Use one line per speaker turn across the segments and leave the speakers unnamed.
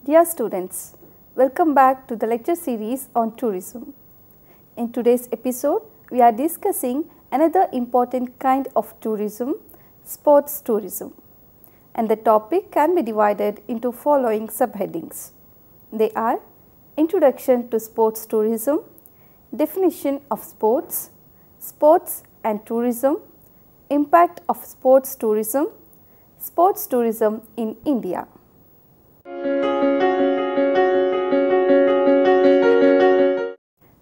Dear students, welcome back to the lecture series on tourism. In today's episode, we are discussing another important kind of tourism, sports tourism. And the topic can be divided into following subheadings. They are Introduction to Sports Tourism, Definition of Sports, Sports and Tourism, Impact of Sports Tourism in India.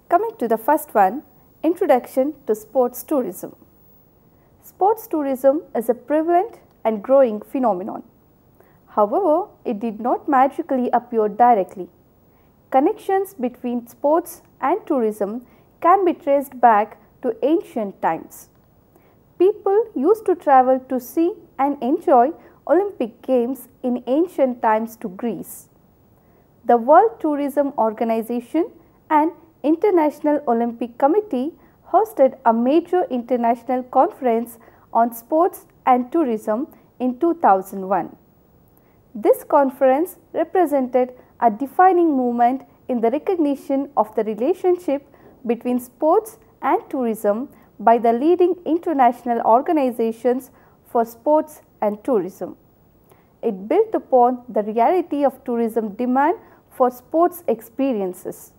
Coming to the first one, Introduction to Sports Tourism. Sports tourism is a prevalent and growing phenomenon. However, it did not magically appear directly. Connections between sports and tourism can be traced back to ancient times. People used to travel to see and enjoy Olympic Games in ancient times to Greece. The World Tourism Organization and International Olympic Committee hosted a major international conference on sports and tourism in 2001. This conference represented a defining moment in the recognition of the relationship between sports and tourism by the leading international organizations for sports and tourism. It built upon the reality of tourism demand for sports experiences.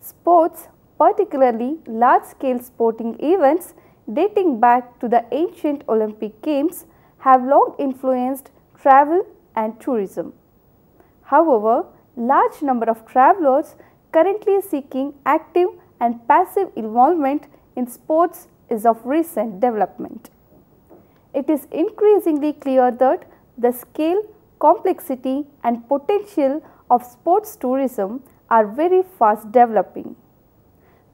Sports, particularly large-scale sporting events dating back to the ancient Olympic Games, have long influenced travel and tourism. However, large number of travelers currently seeking active and passive involvement in sports is of recent development. It is increasingly clear that the scale, complexity and potential of sports tourism are very fast developing.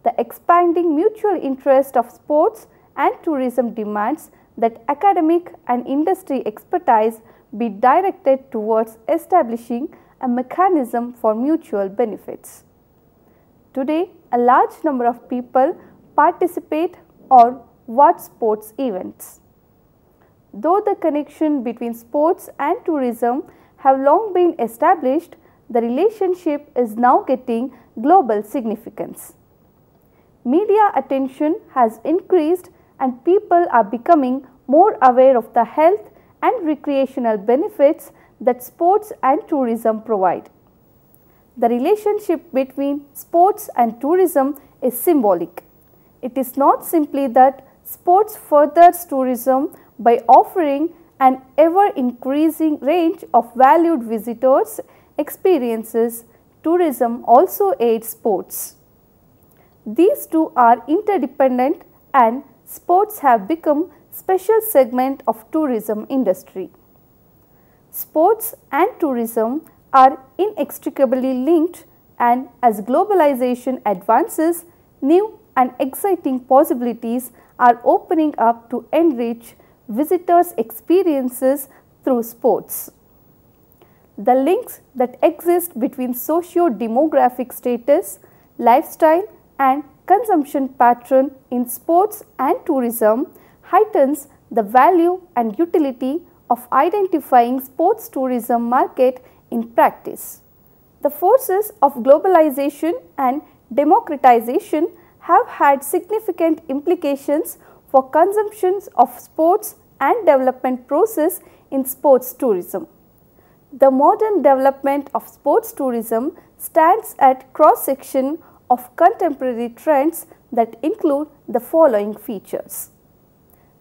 The expanding mutual interest of sports and tourism demands that academic and industry expertise be directed towards establishing a mechanism for mutual benefits. Today, a large number of people participate or watch sports events. Though the connection between sports and tourism have long been established, the relationship is now getting global significance. Media attention has increased and people are becoming more aware of the health and recreational benefits that sports and tourism provide. The relationship between sports and tourism is symbolic. It is not simply that sports furthers tourism by offering an ever-increasing range of valued visitors experiences. Tourism also aids sports. These two are interdependent and sports have become special segment of tourism industry. Sports and tourism are inextricably linked, and as globalization advances, new and exciting possibilities are opening up to enrich visitors' experiences through sports. The links that exist between socio-demographic status, lifestyle and consumption pattern in sports and tourism heightens the value and utility of identifying sports tourism market in practice. The forces of globalization and democratization have had significant implications for consumptions of sports and development process in sports tourism. The modern development of sports tourism stands at cross-section of contemporary trends that include the following features.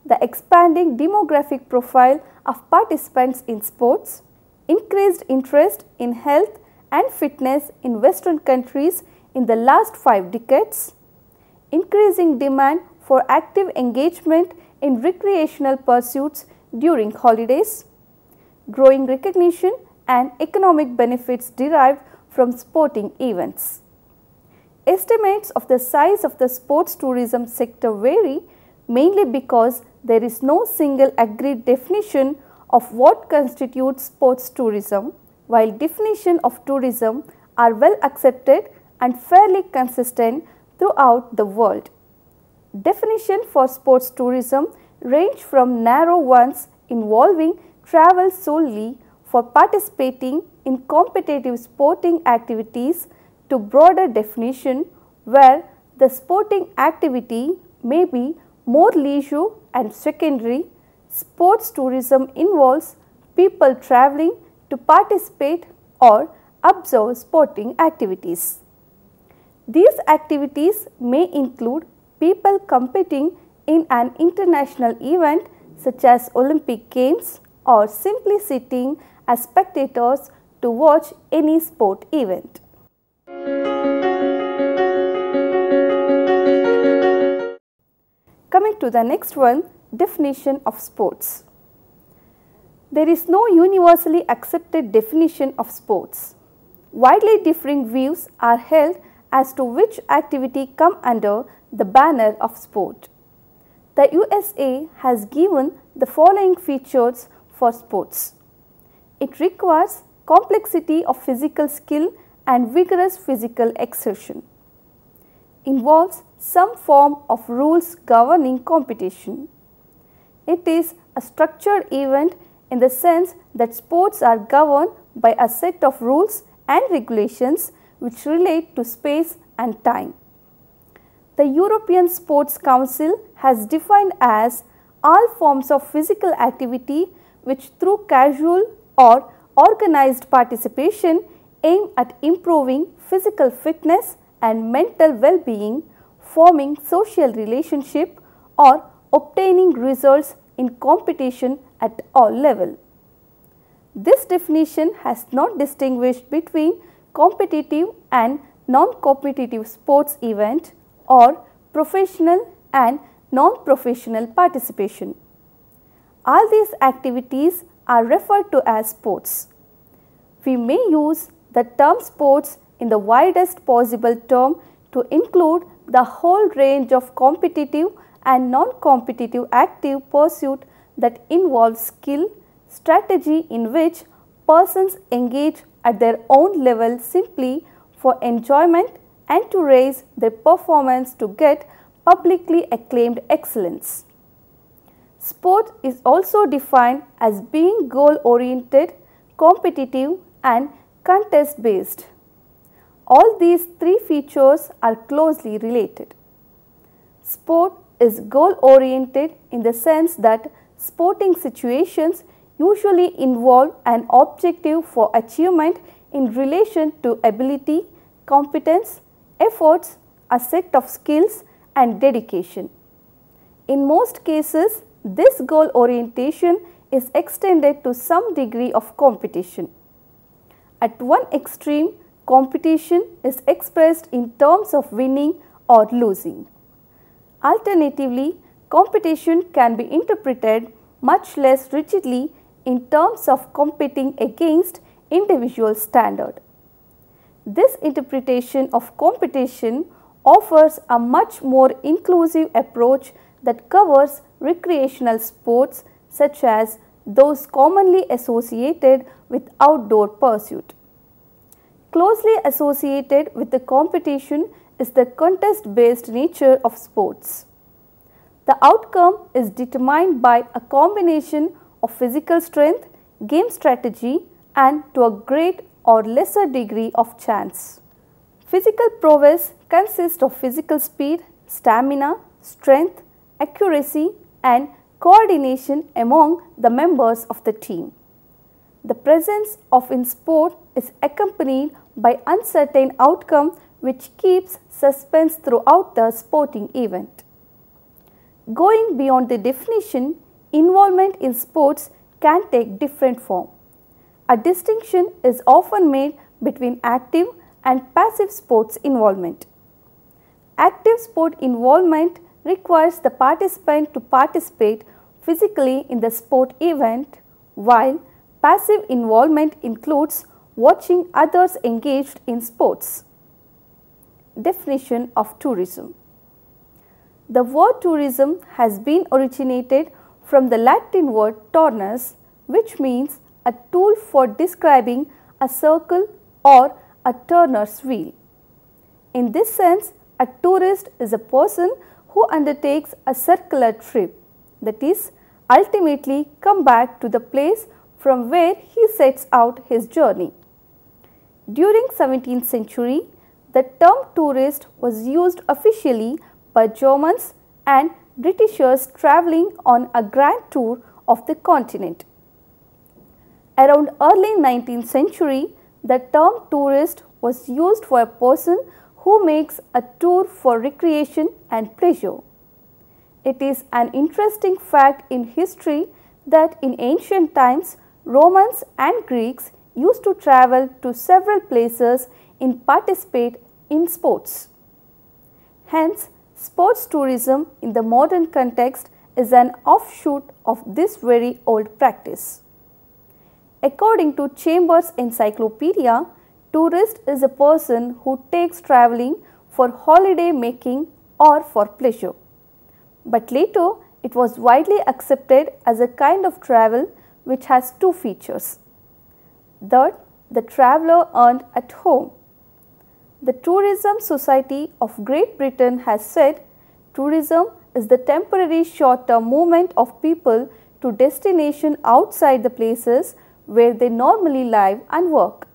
The expanding demographic profile of participants in sports, increased interest in health and fitness in Western countries in the last 5 decades, increasing demand for active engagement in recreational pursuits during holidays, growing recognition and economic benefits derived from sporting events. Estimates of the size of the sports tourism sector vary mainly because there is no single agreed definition of what constitutes sports tourism, while definitions of tourism are well accepted and fairly consistent throughout the world. Definitions for sports tourism range from narrow ones involving travel solely for participating in competitive sporting activities to broader definition where the sporting activity may be more leisure and secondary. Sports tourism involves people traveling to participate or observe sporting activities. These activities may include people competing in an international event such as Olympic Games or simply sitting as spectators to watch any sport event. Coming to the next one, definition of sports. There is no universally accepted definition of sports. Widely differing views are held as to which activity come under the banner of sport. The USA has given the following features for sports. It requires complexity of physical skill and vigorous physical exertion. Involves some form of rules governing competition. It is a structured event in the sense that sports are governed by a set of rules and regulations which relate to space and time. The European Sports Council has defined as all forms of physical activity which through casual or organized participation aim at improving physical fitness and mental well-being, forming social relationship or obtaining results in competition at all levels. This definition has not distinguished between competitive and non-competitive sports event or professional and non-professional participation. All these activities are referred to as sports. We may use the term sports in the widest possible term to include the whole range of competitive and non-competitive active pursuit that involves skill, strategy in which persons engage at their own level simply for enjoyment and to raise their performance to get publicly acclaimed excellence. Sport is also defined as being goal-oriented, competitive and contest-based. All these three features are closely related. Sport is goal-oriented in the sense that sporting situations usually involve an objective for achievement in relation to ability, competence, efforts, a set of skills and dedication. In most cases, this goal orientation is extended to some degree of competition. At one extreme, competition is expressed in terms of winning or losing. Alternatively, competition can be interpreted much less rigidly in terms of competing against individual standard. This interpretation of competition offers a much more inclusive approach that covers recreational sports such as those commonly associated with outdoor pursuit. Closely associated with the competition is the contest-based nature of sports. The outcome is determined by a combination of physical strength, game strategy and to a great or lesser degree of chance. Physical prowess consists of physical speed, stamina, strength, accuracy and coordination among the members of the team. The presence of in sport is accompanied by uncertain outcome which keeps suspense throughout the sporting event. Going beyond the definition, involvement in sports can take different form. A distinction is often made between active and passive sports involvement. Active sport involvement requires the participant to participate physically in the sport event, while passive involvement includes watching others engaged in sports. Definition of tourism. The word tourism has been originated from the Latin word turnus, which means a tool for describing a circle or a turner's wheel. In this sense, a tourist is a person who undertakes a circular trip, that is, ultimately come back to the place from where he sets out his journey. During 17th century, the term tourist was used officially by Germans and Britishers travelling on a grand tour of the continent. Around early 19th century, the term tourist was used for a person who makes a tour for recreation and pleasure. It is an interesting fact in history that in ancient times, Romans and Greeks used to travel to several places and participate in sports. Hence, sports tourism in the modern context is an offshoot of this very old practice. According to Chambers' Encyclopedia, tourist is a person who takes travelling for holiday making or for pleasure. But later, it was widely accepted as a kind of travel which has two features. That the traveller earned at home. The Tourism Society of Great Britain has said, tourism is the temporary short-term movement of people to destination outside the places where they normally live and work.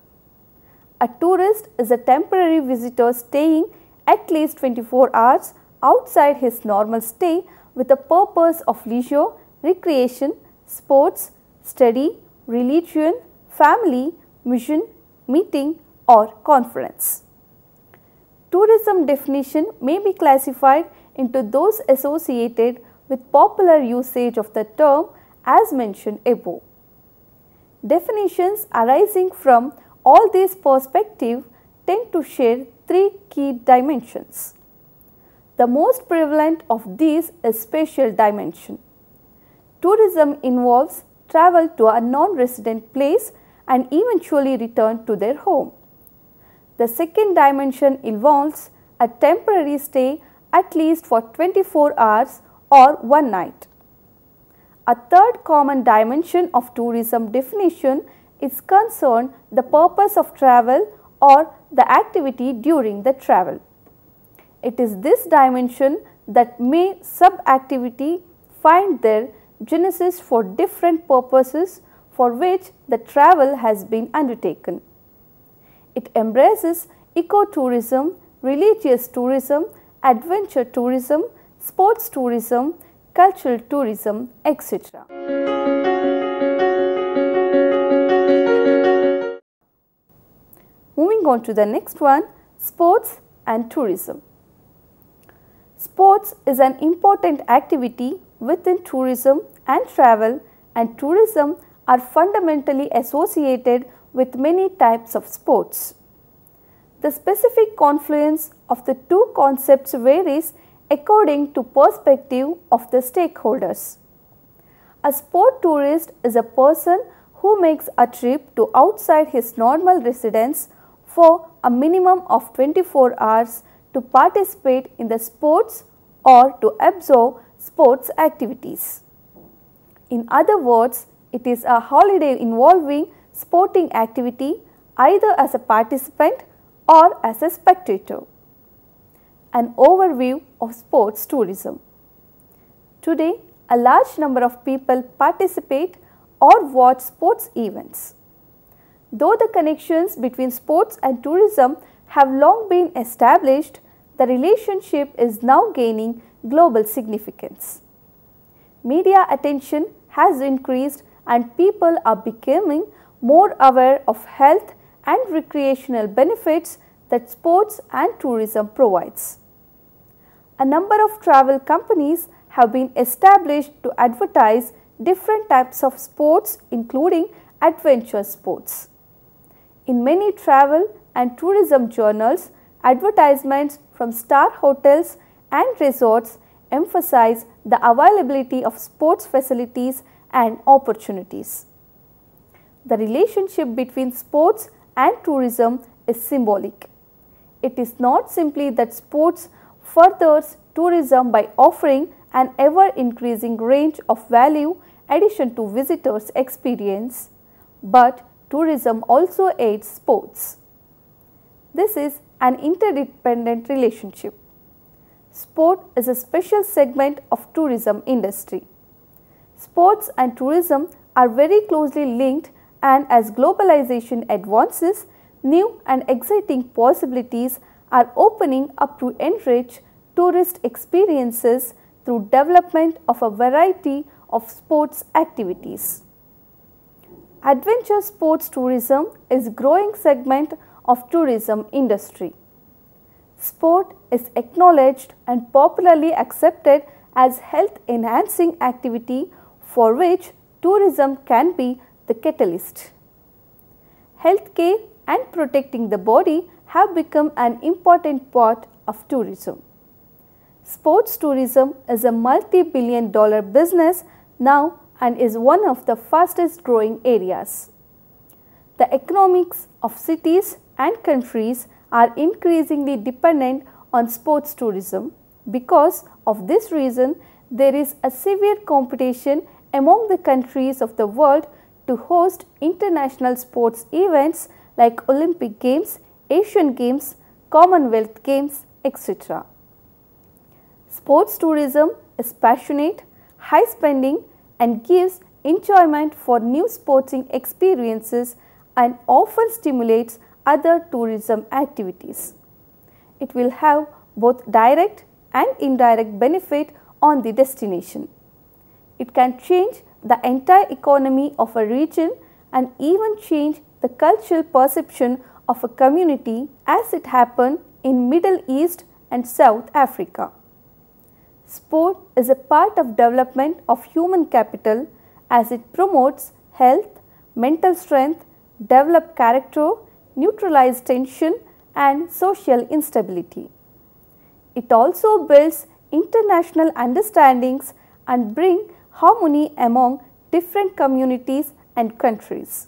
A tourist is a temporary visitor staying at least 24 hours outside his normal stay with the purpose of leisure, recreation, sports, study, religion, family, mission, meeting or conference. Tourism definition may be classified into those associated with popular usage of the term as mentioned above. Definitions arising from all these perspectives tend to share three key dimensions. The most prevalent of these is spatial dimension. Tourism involves travel to a non-resident place and eventually return to their home. The second dimension involves a temporary stay at least for 24 hours or one night. A third common dimension of tourism definition is concerned the purpose of travel or the activity during the travel. It is this dimension that may sub-activity find their genesis for different purposes for which the travel has been undertaken. It embraces ecotourism, religious tourism, adventure tourism, sports tourism, cultural tourism, etc. Moving on to the next one, sports and tourism. Sports is an important activity within tourism and travel, and tourism are fundamentally associated with many types of sports. The specific confluence of the two concepts varies according to perspective of the stakeholders. A sport tourist is a person who makes a trip to outside his normal residence for a minimum of 24 hours to participate in the sports or to absorb sports activities. In other words, it is a holiday involving sporting activity either as a participant or as a spectator. An overview of sports tourism. Today, a large number of people participate or watch sports events. Though the connections between sports and tourism have long been established, the relationship is now gaining global significance. Media attention has increased and people are becoming more aware of health and recreational benefits that sports and tourism provides. A number of travel companies have been established to advertise different types of sports, including adventure sports. In many travel and tourism journals, advertisements from star hotels and resorts emphasize the availability of sports facilities and opportunities. The relationship between sports and tourism is symbolic. It is not simply that sports furthers tourism by offering an ever-increasing range of value addition to visitors' experience, but tourism also aids sports. This is an interdependent relationship. Sport is a special segment of tourism industry. Sports and tourism are very closely linked, and as globalization advances, new and exciting possibilities are opening up to enrich tourist experiences through development of a variety of sports activities. Adventure sports tourism is a growing segment of tourism industry. Sport is acknowledged and popularly accepted as health enhancing activity for which tourism can be the catalyst. Healthcare and protecting the body have become an important part of tourism. Sports tourism is a multi-billion-dollar business now and is one of the fastest growing areas. The economics of cities and countries are increasingly dependent on sports tourism. Because of this reason, there is a severe competition among the countries of the world to host international sports events like Olympic Games, Asian Games, Commonwealth Games, etc. Sports tourism is passionate, high spending and gives enjoyment for new sporting experiences and often stimulates other tourism activities. It will have both direct and indirect benefit on the destination. It can change the entire economy of a region and even change the cultural perception of a community as it happened in Middle East and South Africa. Sport is a part of development of human capital as it promotes health, mental strength, develop character, neutralize tension and social instability. It also builds international understandings and bring harmony among different communities and countries.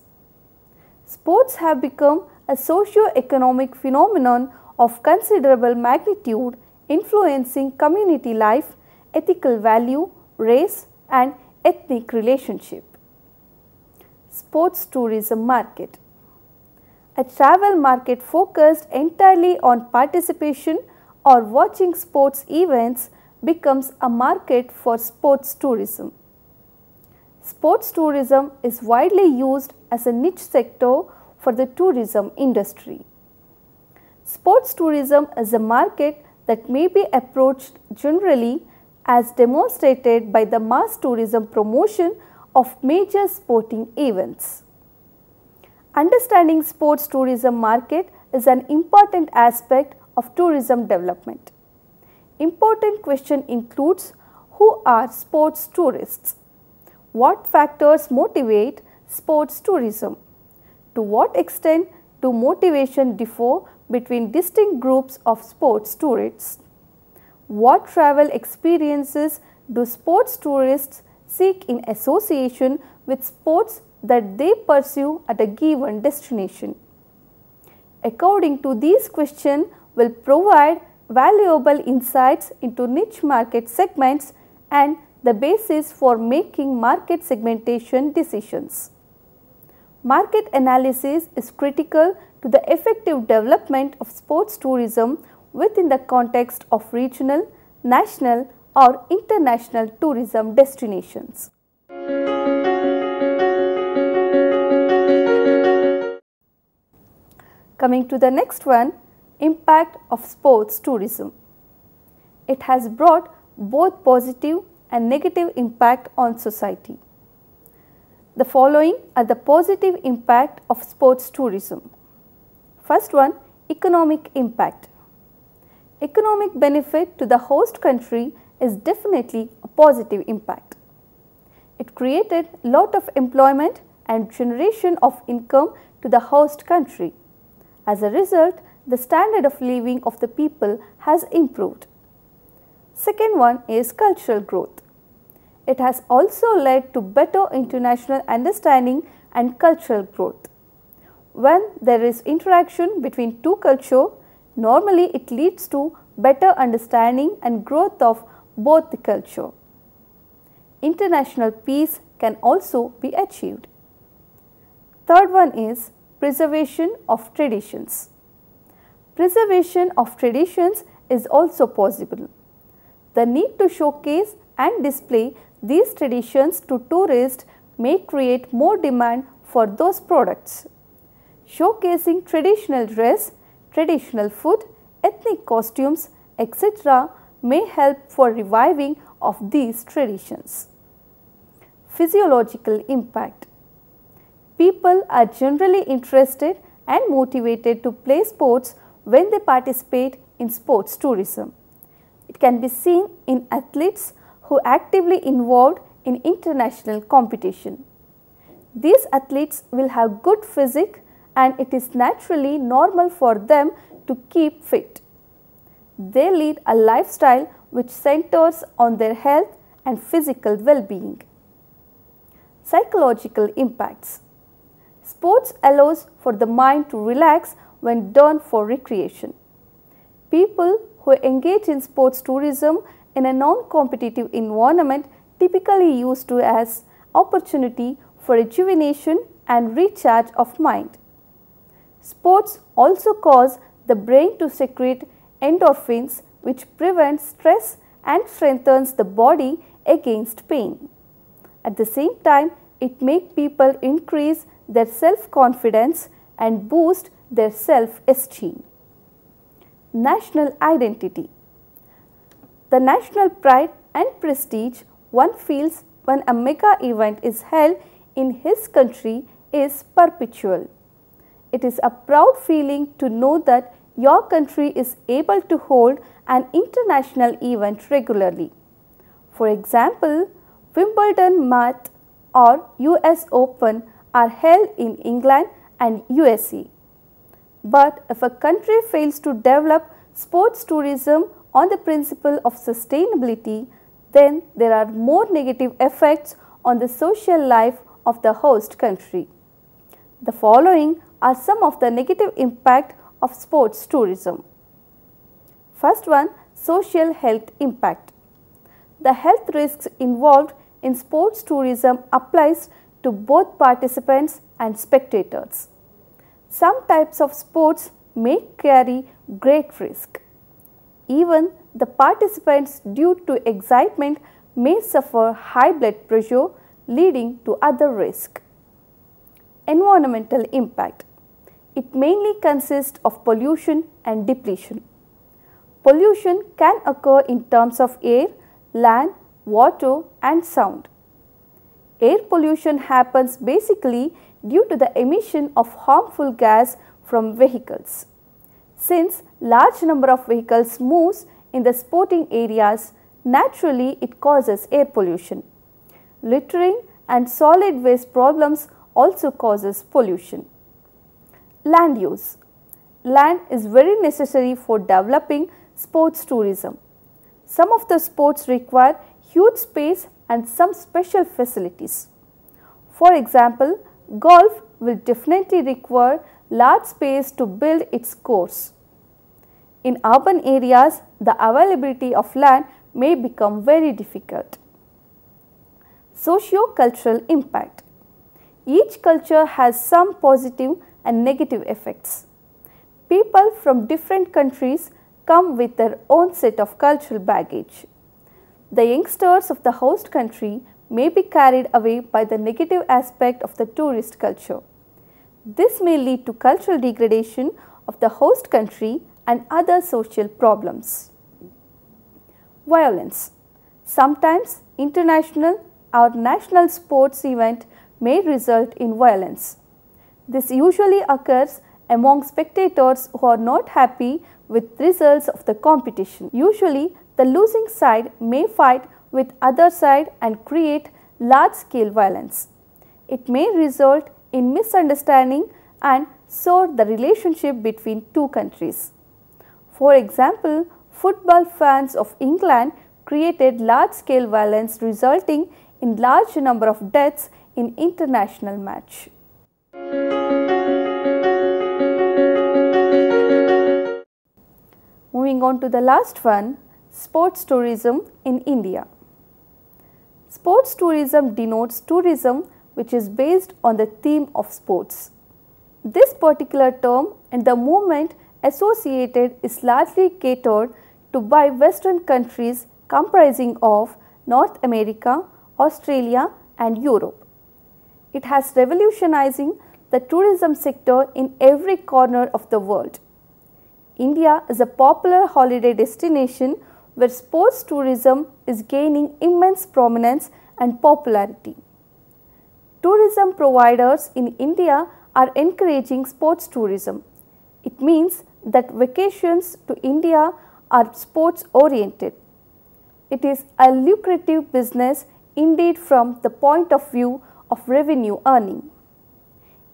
Sports have become a socio-economic phenomenon of considerable magnitude influencing community life, ethical value, race and ethnic relationship. Sports tourism market. A travel market focused entirely on participation or watching sports events becomes a market for sports tourism. Sports tourism is widely used as a niche sector for the tourism industry. Sports tourism is a market that may be approached generally as demonstrated by the mass tourism promotion of major sporting events. Understanding sports tourism market is an important aspect of tourism development. Important question includes who are sports tourists? What factors motivate sports tourism? To what extent do motivation differ between distinct groups of sports tourists? What travel experiences do sports tourists seek in association with sports that they pursue at a given destination? According to these questions will provide valuable insights into niche market segments and the basis for making market segmentation decisions. Market analysis is critical to the effective development of sports tourism within the context of regional, national or international tourism destinations. Coming to the next one, impact of sports tourism. It has brought both positive and negative impact on society. The following are the positive impact of sports tourism. First one, economic impact. Economic benefit to the host country is definitely a positive impact. It created a lot of employment and generation of income to the host country. As a result, the standard of living of the people has improved. Second one is cultural growth. It has also led to better international understanding and cultural growth. When there is interaction between two cultures, normally it leads to better understanding and growth of both the culture. International peace can also be achieved. Third one is preservation of traditions. Preservation of traditions is also possible. The need to showcase and display these traditions to tourists may create more demand for those products. Showcasing traditional dress, traditional food, ethnic costumes, etc. may help for reviving of these traditions. Physiological impact. People are generally interested and motivated to play sports when they participate in sports tourism. It can be seen in athletes who are actively involved in international competition. These athletes will have good physique and it is naturally normal for them to keep fit. They lead a lifestyle which centers on their health and physical well-being. Psychological impacts. Sports allows for the mind to relax when done for recreation. People who engage in sports tourism in a non-competitive environment typically used to as opportunity for rejuvenation and recharge of mind. Sports also cause the brain to secrete endorphins which prevents stress and strengthens the body against pain. At the same time, it makes people increase their self-confidence and boost their self-esteem. National identity. The national pride and prestige one feels when a mega event is held in his country is perpetual. It is a proud feeling to know that your country is able to hold an international event regularly. For example, Wimbledon Math or US Open are held in England and USA. But if a country fails to develop sports tourism on the principle of sustainability, then there are more negative effects on the social life of the host country. The following are some of the negative impact of sports tourism. First one, social health impact. The health risks involved in sports tourism applies to both participants and spectators. Some types of sports may carry great risk. Even the participants due to excitement may suffer high blood pressure leading to other risk. Environmental impact. It mainly consists of pollution and depletion. Pollution can occur in terms of air, land, water and sound. Air pollution happens basically due to the emission of harmful gas from vehicles. Since large number of vehicles moves in the sporting areas, naturally it causes air pollution. Littering and solid waste problems also causes pollution. Land use. Land is very necessary for developing sports tourism. Some of the sports require huge space and some special facilities. For example, golf will definitely require large space to build its course. In urban areas, the availability of land may become very difficult. Socio-cultural impact. Each culture has some positive and negative effects. People from different countries come with their own set of cultural baggage. The youngsters of the host country may be carried away by the negative aspect of the tourist culture. This may lead to cultural degradation of the host country and other social problems. Violence. Sometimes international or national sports event may result in violence. This usually occurs among spectators who are not happy with results of the competition. Usually, the losing side may fight with other side and create large-scale violence. It may result in misunderstanding and sour the relationship between two countries. For example, football fans of England created large-scale violence resulting in large number of deaths in international match. Moving on to the last one, sports tourism in India. Sports tourism denotes tourism which is based on the theme of sports. This particular term and the movement associated is largely catered to by Western countries comprising of North America, Australia and Europe. It has revolutionizing the tourism sector in every corner of the world. India is a popular holiday destination where sports tourism is gaining immense prominence and popularity. Tourism providers in India are encouraging sports tourism. It means that vacations to India are sports oriented. It is a lucrative business indeed from the point of view of revenue earning.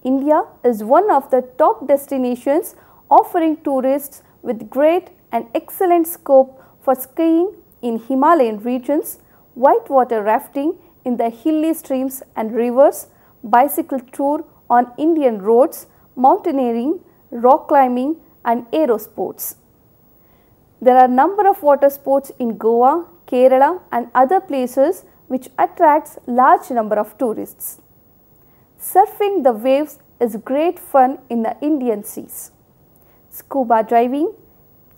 India is one of the top destinations offering tourists with great and excellent scope for skiing in Himalayan regions, whitewater rafting in the hilly streams and rivers, bicycle tour on Indian roads, mountaineering, rock climbing and aero sports. There are a number of water sports in Goa, Kerala and other places which attracts large number of tourists. Surfing the waves is great fun in the Indian seas. Scuba diving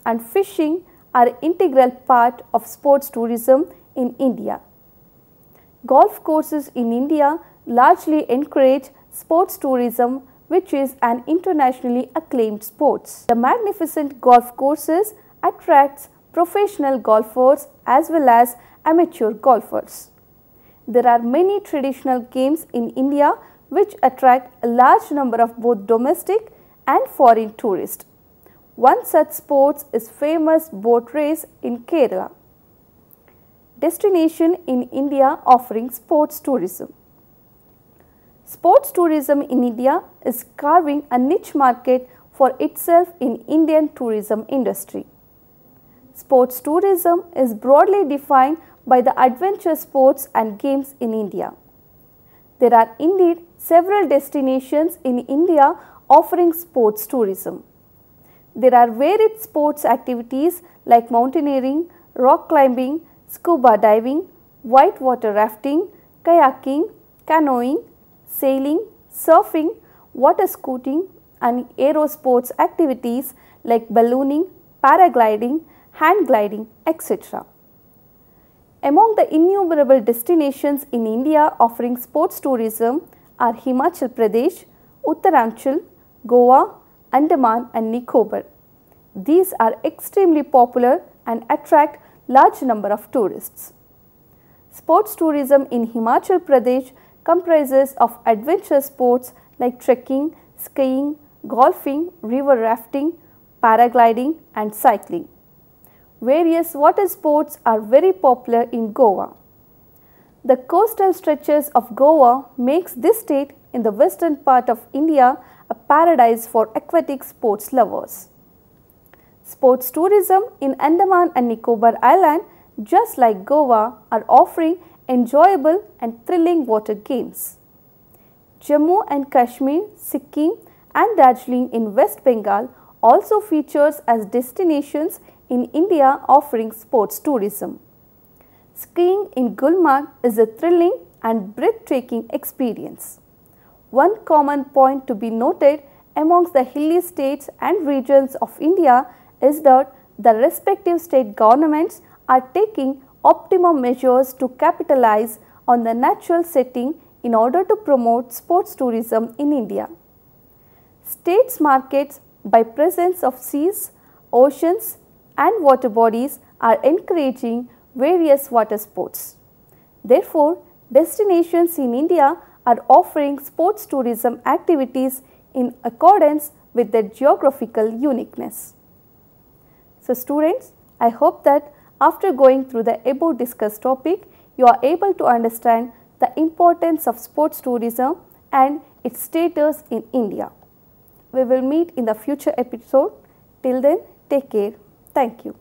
and fishing are an integral part of sports tourism in India. Golf courses in India largely encourage sports tourism, which is an internationally acclaimed sport. The magnificent golf courses attracts professional golfers as well as amateur golfers. There are many traditional games in India which attract a large number of both domestic and foreign tourists. One such sport is famous boat race in Kerala. Destination in India offering sports tourism. Sports tourism in India is carving a niche market for itself in Indian tourism industry. Sports tourism is broadly defined by the adventure sports and games in India. There are indeed several destinations in India offering sports tourism. There are varied sports activities like mountaineering, rock climbing, scuba diving, whitewater rafting, kayaking, canoeing, sailing, surfing, water scooting and aero sports activities like ballooning, paragliding, hand gliding, etc. Among the innumerable destinations in India offering sports tourism are Himachal Pradesh, Uttaranchal, Goa, Andaman and Nicobar. These are extremely popular and attract large number of tourists. Sports tourism in Himachal Pradesh comprises of adventure sports like trekking, skiing, golfing, river rafting, paragliding and cycling. Various water sports are very popular in Goa. The coastal stretches of Goa makes this state in the western part of India a paradise for aquatic sports lovers. Sports tourism in Andaman and Nicobar Island, just like Goa, are offering enjoyable and thrilling water games. Jammu and Kashmir, Sikkim and Darjeeling in West Bengal also features as destinations in India offering sports tourism. Skiing in Gulmarg is a thrilling and breathtaking experience. One common point to be noted amongst the hilly states and regions of India is that the respective state governments are taking optimum measures to capitalize on the natural setting in order to promote sports tourism in India. States markets by presence of seas, oceans and water bodies are encouraging various water sports. Therefore, destinations in India are offering sports tourism activities in accordance with their geographical uniqueness. So students, I hope that after going through the above discussed topic, you are able to understand the importance of sports tourism and its status in India. We will meet in the future episode. Till then, take care. Thank you.